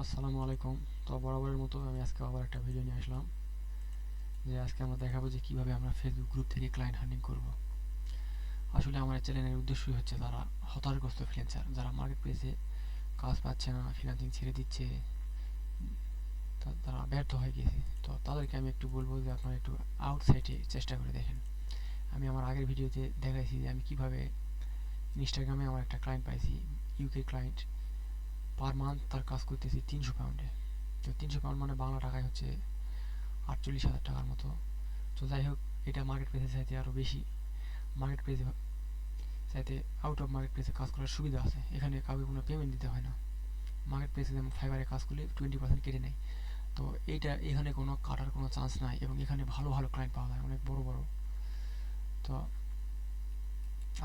আসসালামু আলাইকুম। তো বরাবরের মতো আমি আজকে আবার একটা ভিডিও নিয়ে আসলাম, যে আজকে আমরা দেখাবো যে কিভাবে আমরা ফেসবুক গ্রুপ থেকে ক্লায়েন্ট হান্টিং করব। আসলে আমার চ্যানেলের উদ্দেশ্যই হচ্ছে যারা হতাশাগ্রস্ত ফ্রিল্যান্সার, যারা মার্কেট প্লেসে কাজ পাচ্ছে না, ফ্রিল্যান্সিং ছেড়ে দিচ্ছে, তারা ব্যর্থ হয়ে গেছে। তো তাদেরকে আমি একটু বলবো যে আপনারা একটু আউটসাইডে চেষ্টা করে দেখেন। আমি আমার আগের ভিডিওতে দেখাইছি যে আমি কিভাবে ইনস্টাগ্রামে আমার একটা ক্লায়েন্ট পাইছি, ইউকে ক্লায়েন্ট। পার মান্থ তার কাজ করতেছি 300 পাউন্ডে। তো 300 পাউন্ড মানে বাংলা টাকায় হচ্ছে 48,000 টাকার মতো। তো যাই হোক, এটা মার্কেট প্লেসের চাইতে আরও বেশি। মার্কেট প্লেসে চাইতে আউট অফ মার্কেট প্লেসে কাজ করার সুবিধা আছে, এখানে কাউকে কোনো পেমেন্ট দিতে হয় না। মার্কেট প্লেসে যেমন ফাইবারে কাজ করলে 20% কেটে নেয়, তো এইটা এখানে কোনো কাটার কোনো চান্স নাই, এবং এখানে ভালো ভালো ক্লায়েন্ট পাওয়া যায়, অনেক বড় বড়। তো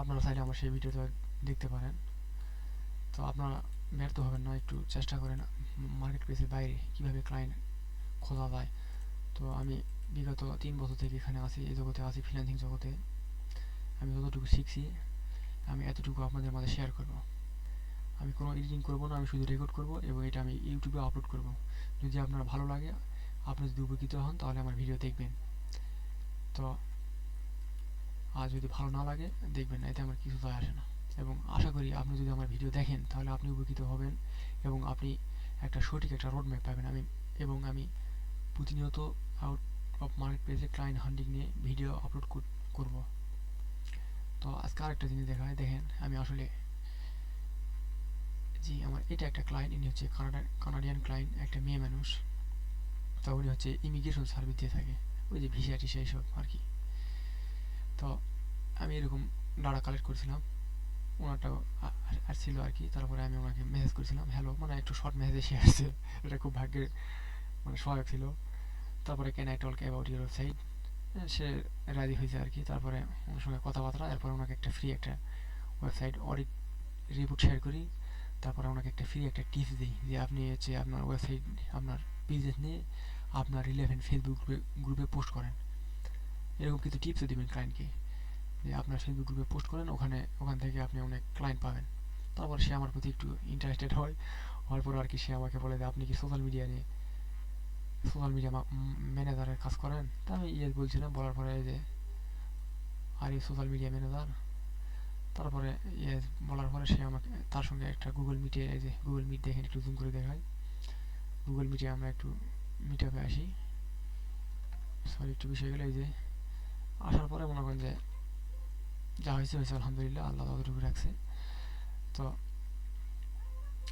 আপনারা চাইলে আমার সেই ভিডিওটা দেখতে পারেন। তো আপনারা ব্যর্থ হবেন না, একটু চেষ্টা করেন মার্কেট প্লেসের বাইরে কীভাবে ক্লায়েন্ট খোঁজা যায়। তো আমি বিগত 3 বছর থেকে এখানে আছি, এই জগতে আছি, ফ্রিল্যান্সিং জগতে। আমি যতটুকু শিখছি আমি এতটুকু আপনাদের মাঝে শেয়ার করব। আমি কোনো এডিটিং করব না, আমি শুধু রেকর্ড করব এবং এটা আমি ইউটিউবে আপলোড করব। যদি আপনার ভালো লাগে, আপনি যদি উপকৃত হন, তাহলে আমার ভিডিও দেখবেন। তো আর যদি ভালো না লাগে, দেখবেন না, এতে আমার কিছু যায় আসে না। এবং আশা করি আপনি যদি আমার ভিডিও দেখেন, তাহলে আপনি উপকৃত হবেন এবং আপনি একটা সঠিক একটা রোড ম্যাপ পাবেন। আমি প্রতিনিয়ত আউট অফ মার্কেট প্লেসে ক্লায়েন্ট হান্টিং নিয়ে ভিডিও আপলোড করব। তো আজকে আরেকটা জিনিস দেখায় দেখেন। আমি আসলে, জি, আমার এটা একটা ক্লায়েন্ট, ইনি হচ্ছে কানাডিয়ান ক্লায়েন্ট, একটা মেয়ে মানুষ। তো উনি হচ্ছে ইমিগ্রেশন সার্ভিস দিয়ে থাকে, ওই যে ভিসা টিসা এইসব আর কি। তো আমি এরকম ডাটা কালেক্ট করছিলাম, ওনারটাও আসছিল আর কি। তারপরে আমি ওনাকে মেসেজ করেছিলাম হ্যালো, মানে একটু শর্ট মেসেজে সে আসছে, এটা খুব ভাগ্যের মানে সহায়ক ছিল। তারপরে can I talk about your website, সে রাজি হয়েছে আর কি। তারপরে ওনার সঙ্গে কথাবার্তা, এরপরে ওনাকে একটা ফ্রি একটা ওয়েবসাইট অডিট রিপোর্ট শেয়ার করি। তারপরে ওনাকে একটা ফ্রি একটা টিপস দিই যে আপনি হচ্ছে আপনার ওয়েবসাইট, আপনার বিজনেস নিয়ে আপনার রিলেভেন্ট ফেসবুক গ্রুপে পোস্ট করেন। এরকম কিছু টিপসও দিবেন ক্লায়েন্টকে, যে আপনার ফেসবুক গ্রুপে পোস্ট করেন, ওখান থেকে আপনি অনেক ক্লায়েন্ট পাবেন। তারপর সে আমার প্রতি একটু ইন্টারেস্টেড হয়, হওয়ার পর আর কি সে আমাকে বলে যে আপনি কি সোশ্যাল মিডিয়া ম্যানেজারের কাজ করেন? তা আমি ইয়েস বলছিলাম, বলার পরে এই যে আর এই সোশ্যাল মিডিয়া ম্যানেজার, তারপরে ইয়েস বলার পরে সে আমাকে তার সঙ্গে একটা গুগল মিটে, এই যে গুগল মিট দেখেন, একটু জুম করে দেখায়। গুগল মিটে আমরা একটু মিট আপে আসি। সরি, একটু বিষয় গেলে, এই যে আসার পরে মনে করেন যে যা হয়েছে হয়েছে, আলহামদুলিল্লাহ, আল্লাহ ততটুকু রাখছে। তো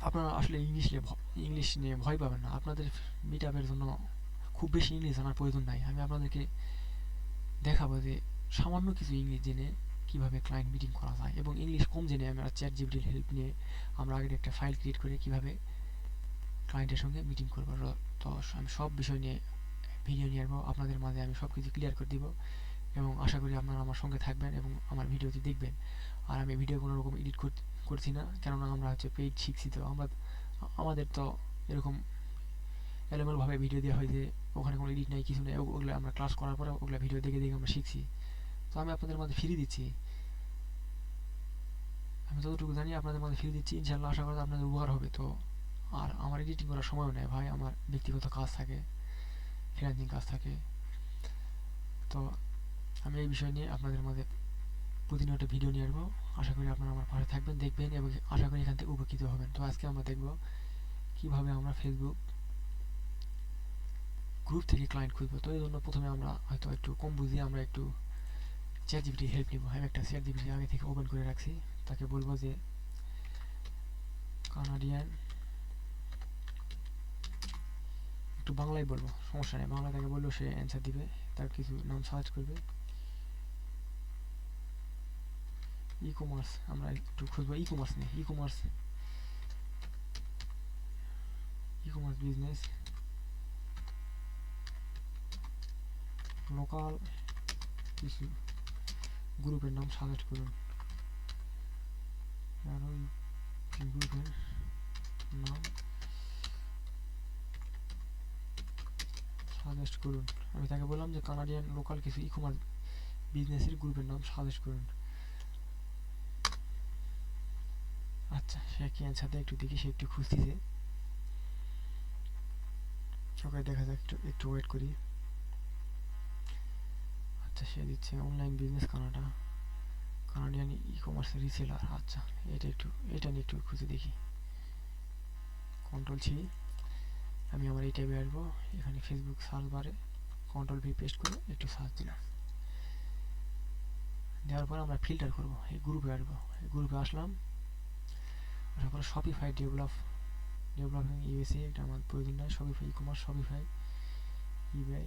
আপনারা আসলে ইংলিশ নিয়ে ভয় পাবেন না। আপনাদের মিট আপের জন্য খুব বেশি ইংলিশ জানার প্রয়োজন নাই। আমি আপনাদেরকে দেখাবো যে সামান্য কিছু ইংলিশ জেনে কিভাবে ক্লায়েন্ট মিটিং করা যায়, এবং ইংলিশ কম জেনে আমরা চ্যাট জিপিটির হেল্প নিয়ে আমরা আগের একটা ফাইল ক্রিয়েট করে কিভাবে ক্লায়েন্টের সঙ্গে মিটিং করবো। তো আমি সব বিষয় নিয়ে ভিডিও নিয়ে আসবো আপনাদের মাঝে, আমি সব কিছু ক্লিয়ার করে দিব, এবং আশা করি আপনারা আমার সঙ্গে থাকবেন এবং আমার ভিডিওটি দেখবেন। আর আমি ভিডিও কোনো রকম এডিট করছি না, কেননা আমরা হচ্ছে পেইড শিখছি। তো আমাদের তো এরকম এলোমেলোভাবে ভিডিও দেওয়া হয় যে ওখানে কোনো এডিট নাই, কিছু নেই। ওগুলো আমরা ক্লাস করার পরে ওগুলো ভিডিও দেখে দেখে আমরা শিখছি। তো আমি আপনাদের মাঝে ফ্রি দিচ্ছি, আমি যতটুকু জানি আপনাদের মাঝে ফ্রি দিচ্ছি। ইনশাল্লাহ আশা করি আপনাদের উপকার হবে। তো আর আমার এডিটিং করার সময়ও নেই ভাই, আমার ব্যক্তিগত কাজ থাকে, ফ্রিল্যান্সিং কাজ থাকে। তো আমি এই বিষয় নিয়ে আপনাদের মাঝে প্রতিনিয়ত ভিডিও নিয়ে আসবো। আশা করি আপনারা আমার পাশে থাকবেন, দেখবেন, এবং আশা করি এখান থেকে উপকৃত হবেন। তো আজকে আমরা দেখব কিভাবে আমরা ফেসবুক গ্রুপ থেকে ক্লায়েন্ট খুঁজবো। তো এই জন্য প্রথমে আমরা হয়তো একটু কম বুঝি, আমরা একটু চ্যাট জিপিটির হেল্প নিব। আমি একটা চ্যাট জিপিটি আগে থেকে ওপেন করে রাখছি, তাকে বলবো যে কানাডিয়ান, একটু বাংলায় বলবো, সমস্যা নেই, বাংলা তাকে বললেও সে অ্যান্সার দিবে। তার কিছু নাম সার্চ করবে। ই কমার্স, আমরা একটু খুঁজবো ই কমার্স নিয়ে, ই কমার্স বিজনেস, লোকাল কিছু গ্রুপের নাম সাজেস্ট করুন। আর ওই গ্রুপের নাম সাজেস্ট করুন। আমি তাকে বললাম যে কানাডিয়ান লোকাল কিছু ই কমার্স বিজনেসের গ্রুপের নাম সাজেস্ট করুন। আচ্ছা, সে কি অ্যান্সার দেয় একটু দেখি, সে একটু খুঁজতেছে। ওকে দেখা যাক, একটু একটু ওয়েট করি। আচ্ছা, সে দিচ্ছে online business Canadian e commerce reseller. আচ্ছা, এটা নিয়ে একটু খুঁজে দেখি। কন্ট্রোল-C, আমি আমার এই ট্যাবে আসবো। এখানে ফেসবুক সার্চ বারে কন্ট্রোল-V পেস্ট করে একটু সার্চ দিলাম। দেওয়ার পর আমরা ফিল্টার করব, এই গ্রুপে আসবো। এই গ্রুপে আসলাম, আসার পরে শপিফাই ডেভেলপিং ইউএসএ, এটা আমার প্রয়োজন নয়। Shopify e commerce, Shopify eBay.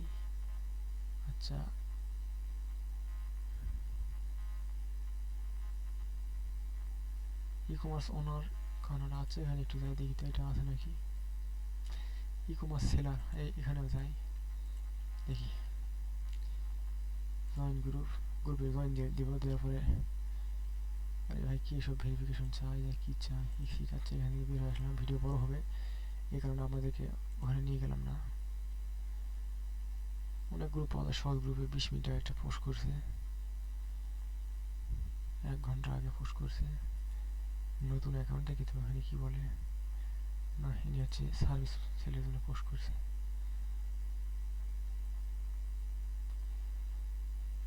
আচ্ছা, ই কমার্স ওনার কানাডা আছে, এখানে একটু যাই দেখি তো এটা আছে নাকি। ই কমার্স সেলার, এখানেও যাই দেখি। জয়েন গ্রুপে জয়েন দিব। দেওয়ার পরে আরে ভাই কী সব ভেরিফিকেশন চাই, কী চাই, ঠিক আছে। এখান থেকে বের হয়ে আসলাম, ভিডিও বড় হবে এই কারণে আপনাদেরকে ওখানে নিয়ে গেলাম না। অনেক গ্রুপ পাওয়া যায়, শর্ট গ্রুপে 20 মিনিট একটা পোস্ট করছে, 1 ঘন্টা আগে পোস্ট করছে। নতুন অ্যাকাউন্ট দেখি তো এখানে কী বলে। না, ইনি হচ্ছে সার্ভিস সেলের জন্য পোস্ট করছে।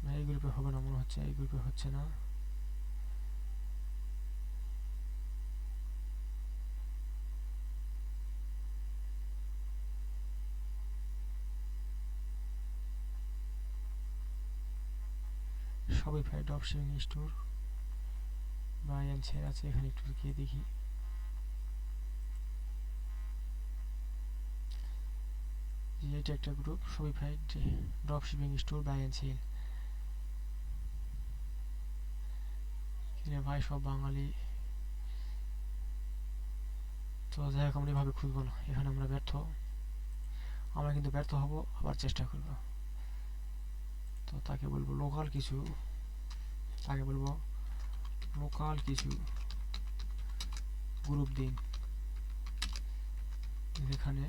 না, এই গ্রুপে হবে না মনে হচ্ছে, এই গ্রুপে হচ্ছে না। Shopify dropshipping store buy and sell আছে, এখানে একটু গিয়ে দেখি। এটা একটা group, Shopify dropshipping store buy and sell. কিনে ভাই সব বাঙালি। তো যাই হোক, আমরা এভাবে খুঁজবো না, এখানে আমরা কিন্তু ব্যর্থ হব, আবার চেষ্টা করব। তো তাকে বলবো লোকাল কিছু গ্রুপ দিন, যেখানে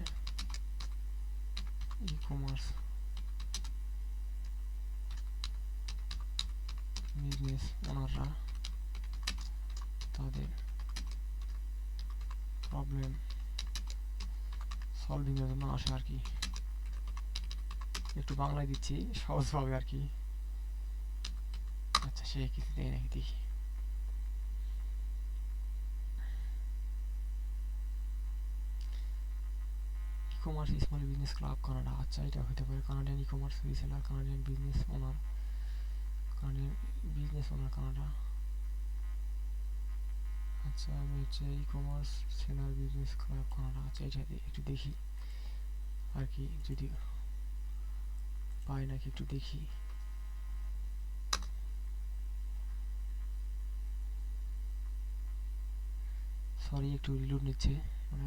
ই কমার্স বিজনেস ওনাররা তাদের প্রবলেম সলভিং এর জন্য আসে আর কি। একটু বাংলায় দিচ্ছি সহজভাবে আর কি। আচ্ছা, সে কিছু দেয় নাকি দেখি। E commerce small business club Canada. আচ্ছা, এটা হতে পারে Canadian e commerce reseller, Canadian business owner Canada. আচ্ছা, আমি হচ্ছে e commerce seller business club Canada. আচ্ছা, এটা একটু দেখি আর কি, যদি পাই নাকি একটু দেখি। সরি, একটু রিলোড নিচ্ছে, মানে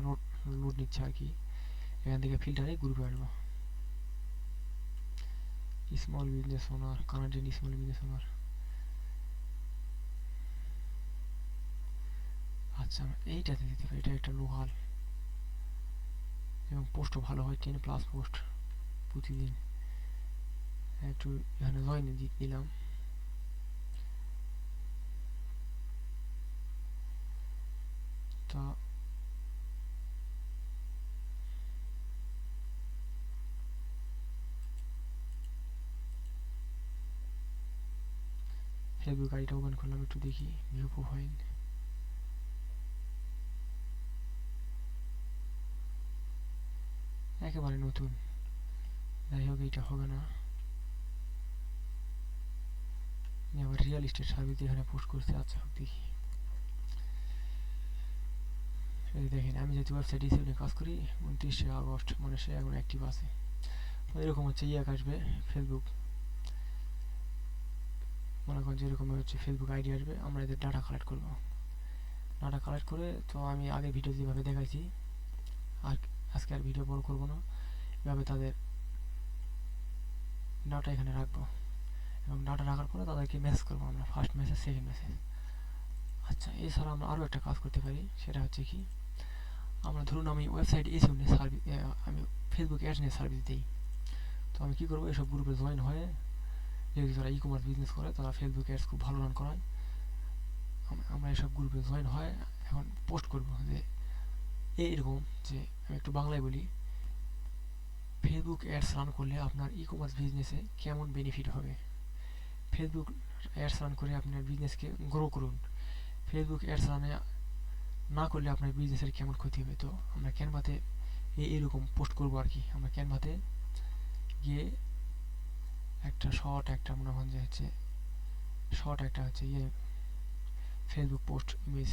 লোড নিচ্ছে আর কি। এখান থেকে ফিল্টারে গ্রুপে আসবো। Small business owner, Canadian small business owner. আচ্ছা, এইটাতে দিতে পারি, এটা একটা লোকাল এবং পোস্টও ভালো হয়, 10+ পোস্ট প্রতিদিন। একটু এখানে জয়েন দিলাম। তা ফেসবুক আইডিটা ওপেন করলাম, একটু দেখি ভিউ প্রোফাইল। একেবারে নতুন, যাই হোক এইটা হবে না। আবার রিয়েল এস্টেট সার্ভিস এখানে পোস্ট করছে। আচ্ছা, দেখি। এই দেখেন, আমি যেহেতু ওয়েবসাইট হিসেবে কাজ করি, 29শে আগস্ট, মানে সে এখন অ্যাক্টিভ আছে। তো এরকম হচ্ছে আসবে ফেসবুক, মনে করেন যেরকম হচ্ছে ফেসবুক আইডি আসবে, আমরা এদের ডাটা কালেক্ট করব। ডাটা কালেক্ট করে, তো আমি আগে ভিডিও যেভাবে দেখাইছি, আর আজকে আর ভিডিও বড় করব না, এভাবে তাদের ডাটা এখানে রাখবো এবং ডাটা রাখার পরে তাদেরকে মেসেজ করবো আমরা, ফার্স্ট মেসেজ, সেকেন্ড মেসেজ। আচ্ছা, এছাড়া আমরা আরও একটা কাজ করতে পারি, সেটা হচ্ছে কি, আমরা ধরুন আমি ওয়েবসাইট এসেও নিয়ে সার্ভিস, আমি ফেসবুক অ্যাডস নিয়ে সার্ভিস দিই। তো আমি কী করবো, এসব গ্রুপে জয়েন হয়ে, যেহেতু যারা ই কমার্স বিজনেস করে তারা ফেসবুক অ্যাডস খুব ভালো রান করায়, আমরা এসব গ্রুপে জয়েন হয়ে এখন পোস্ট করব যে এইরকম, যে আমি একটু বাংলায় বলি, ফেসবুক অ্যাডস রান করলে আপনার ই কমার্স বিজনেসে কেমন বেনিফিট হবে। ফেসবুক অ্যাডস রান করে আপনার বিজনেসকে গ্রো করুন। ফেসবুক অ্যাডস রানে না করলে আপনার বিজনেসের কেমন ক্ষতি হবে। তো আমরা ক্যানভাতে এইরকম পোস্ট করবো আর কি। আমরা ক্যানভাতে গিয়ে একটা একটা মনে হয় যে হচ্ছে একটা হচ্ছে ফেসবুক পোস্ট ইমেজ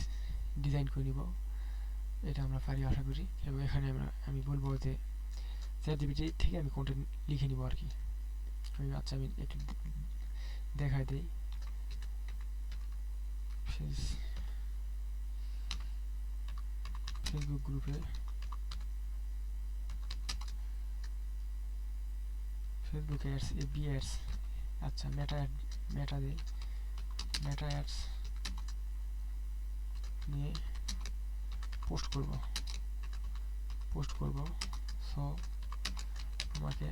ডিজাইন করে নিব। এটা আমরা পারি আশা করি। এবং এখানে আমি বলবো যে চ্যাটজিপিটি থেকে আমি কন্টেন্ট লিখে নিব আর কি। আমি একটু দেখাই দিই। ফেসবুক গ্রুপে ফেসবুক অ্যাডস এফবি অ্যাডস আচ্ছা মেটা অ্যাডস নিয়ে পোস্ট করব। সো আমাকে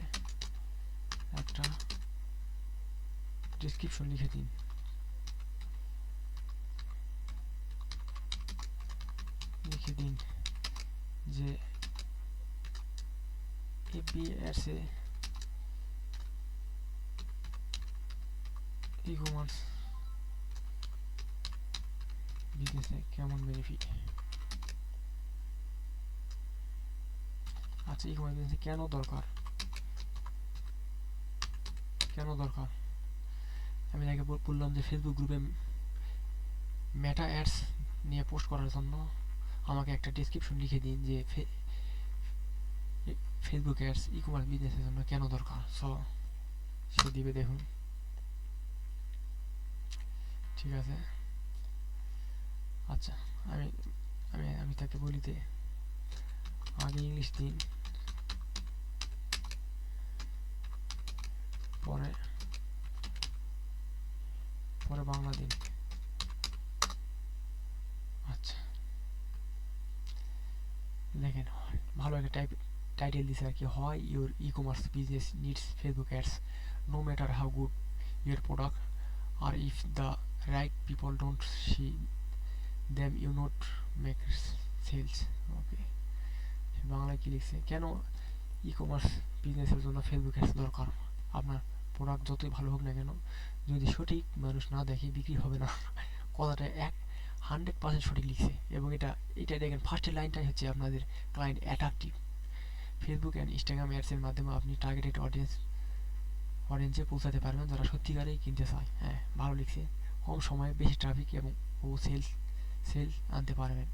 একটা ডেসক্রিপশন লিখে দিন। যে এফবি অ্যাডসে ই কমার্স বিজনেসে কেমন বেনিফিট। আচ্ছা, ই কমার্স বিজনেসে কেন দরকার আমি আগে বললাম যে ফেসবুক গ্রুপে মেটা অ্যাডস নিয়ে পোস্ট করার জন্য আমাকে একটা ডেসক্রিপশন লিখে দিন যে ফেসবুক অ্যাডস ই কমার্স বিজনেসের জন্য কেন দরকার। সে দিবে, দেখুন। ঠিক আছে, আচ্ছা আমি আমি আমি তাকে বলিতে আগে ইংলিশ দিন, পরে বাংলা দিন। আচ্ছা দেখেন, ভালো একটা টাইটেল দিছে আর কি। হয় your e commerce business needs Facebook ads no matter how good your product are if the right people don't see them you not make sales. Okay, বাংলায় কি লিখছে, কেন ই কমার্স বিজনেসের জন্য ফেসবুক অ্যাডস দরকার। আপনার প্রোডাক্ট যতই ভালো হোক না কেন, যদি সঠিক মানুষ না দেখে বিক্রি হবে না। কথাটা 100% সঠিক লিখছে। এবং এটা দেখেন, ফার্স্টের লাইনটাই হচ্ছে আপনাদের client attractive. Facebook and Instagram অ্যাডসের মাধ্যমে আপনি টার্গেটেড অডিয়েন্সে পৌঁছাতে পারবেন যারা সত্যিকারেই কিনতে চায়। হ্যাঁ, ভালো লিখছে। কম সময়ে বেশি ট্রাফিক এবং সেলস আনতে পারবেন।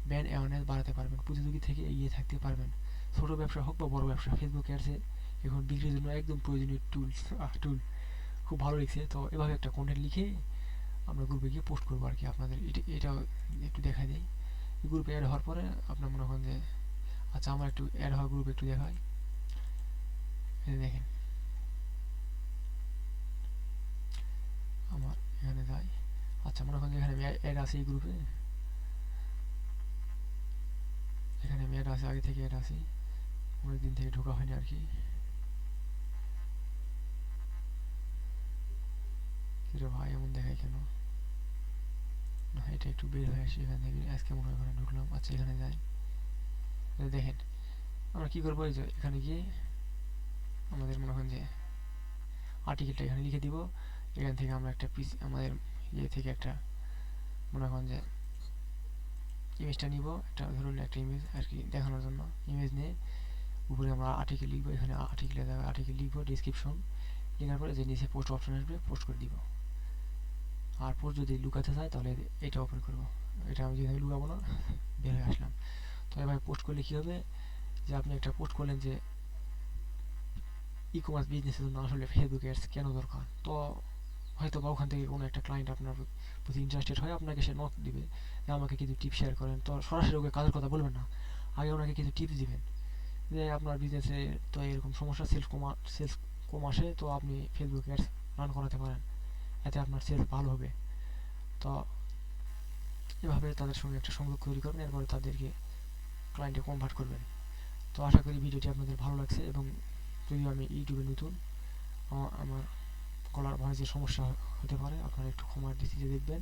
ব্র্যান্ড অ্যাওয়ারনেস বাড়াতে পারবেন। প্রতিযোগী থেকে এগিয়ে থাকতে পারবেন। ছোট ব্যবসা হোক বা বড় ব্যবসা, ফেসবুক অ্যাডসে এখন বিক্রির জন্য একদম প্রয়োজনীয় টুল। খুব ভালো লিখছে। তো এভাবে একটা কন্টেন্ট লিখে আমরা গ্রুপে গিয়ে পোস্ট করবো আর কি। আপনাদের এটা একটু দেখা দিই। গ্রুপে অ্যাড হওয়ার পরে আপনার মনে করেন যে, আচ্ছা আমার একটু অ্যাড হওয়া গ্রুপে একটু দেখাই। দেখেন, আমার এখানে যাই। আচ্ছা মনে করেন যে এখানে আমি অ্যাড আছি এই গ্রুপে। এখানে আমি অ্যাড আছি, আগে থেকে অ্যাড আছি, অনেকদিন থেকে ঢোকা হয়নি আর কি। কিরে ভাই, এমন দেখায় কেন? না, এটা একটু বের হয়ে আসি এখান থেকে। আজকে মনে হয় এখানে ঢুকলাম। আচ্ছা এখানে যাই। দেখেন আমরা কি করবো, এই যে এখানে গিয়ে আমাদের মনে করেন যে আর্টিকেলটা এখানে লিখে দিব। এখান থেকে আমরা একটা আমাদের থেকে একটা মনে করেন যে ইমেজটা নিব। একটা ধরুন একটা ইমেজ আর কি দেখানোর জন্য। ইমেজ নিয়ে উপরে আমরা আর্টিকেল লিখবো। এখানে আর্টিকেল লিখবো, ডিসক্রিপশন লেখার পরে যে নিচে পোস্ট অপশন আসবে, পোস্ট করে দিব। আর পোস্ট যদি লুকাতে চাই তাহলে এটা ওপেন করবো। এটা আমি যেভাবে লুকাবো না, বের হয়ে আসলাম। তো এভাবে পোস্ট করলে কী হবে, যে আপনি একটা পোস্ট করলেন যে ই কমার্স বিজনেসের জন্য আসলে ফেসবুক অ্যাডস কেন দরকার। তো হয়তো বা ওখান থেকে কোনো একটা ক্লায়েন্ট আপনার প্রতি ইন্টারেস্টেড হয়, আপনাকে সে নক দিবে যে আমাকে কিছু টিপস শেয়ার করেন। তো সরাসরি ওকে কাজের কথা বলবেন না, আগে ওনাকে কিছু টিপস দিবেন যে আপনার বিজনেসে তো এরকম সমস্যা, সেলস কম আসে, তো আপনি ফেসবুক অ্যাডস রান করাতে পারেন, এতে আপনার সেলস ভালো হবে। তো এভাবে তাদের সঙ্গে একটা সংযোগ তৈরি করবেন, এরপরে তাদেরকে ক্লায়েন্টে কনভার্ট করবেন। তো আশা করি ভিডিওটি আপনাদের ভালো লাগছে। এবং যদিও আমি ইউটিউবে নতুন, আমার গলার ভয়েসের সমস্যা হতে পারে, আপনারা একটু ক্ষমার দৃষ্টিতে দেখবেন।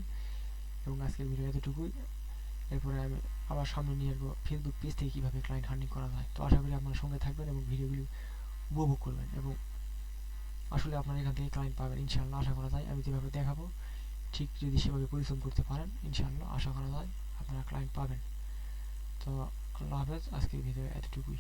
এবং আজকের ভিডিও এতটুকুই। এরপরে আমি আবার সামনে নিয়ে আসবো ফেসবুক পেজ থেকে কীভাবে ক্লায়েন্ট হান্টিং করা যায়। তো আশা করি আপনারা সঙ্গে থাকবেন এবং ভিডিওগুলি উপভোগ করবেন এবং আসলে আপনারা এখান থেকে ক্লায়েন্ট পাবেন ইনশাআল্লাহ, আশা করা যায়। আমি যেভাবে দেখাবো ঠিক যদি সেভাবে পরিশ্রম করতে পারেন ইনশাআল্লাহ আশা করা যায় আপনারা ক্লায়েন্ট পাবেন। তো আল্লাহ হাফেজ, আজকের ভিডিও এতটুকুই।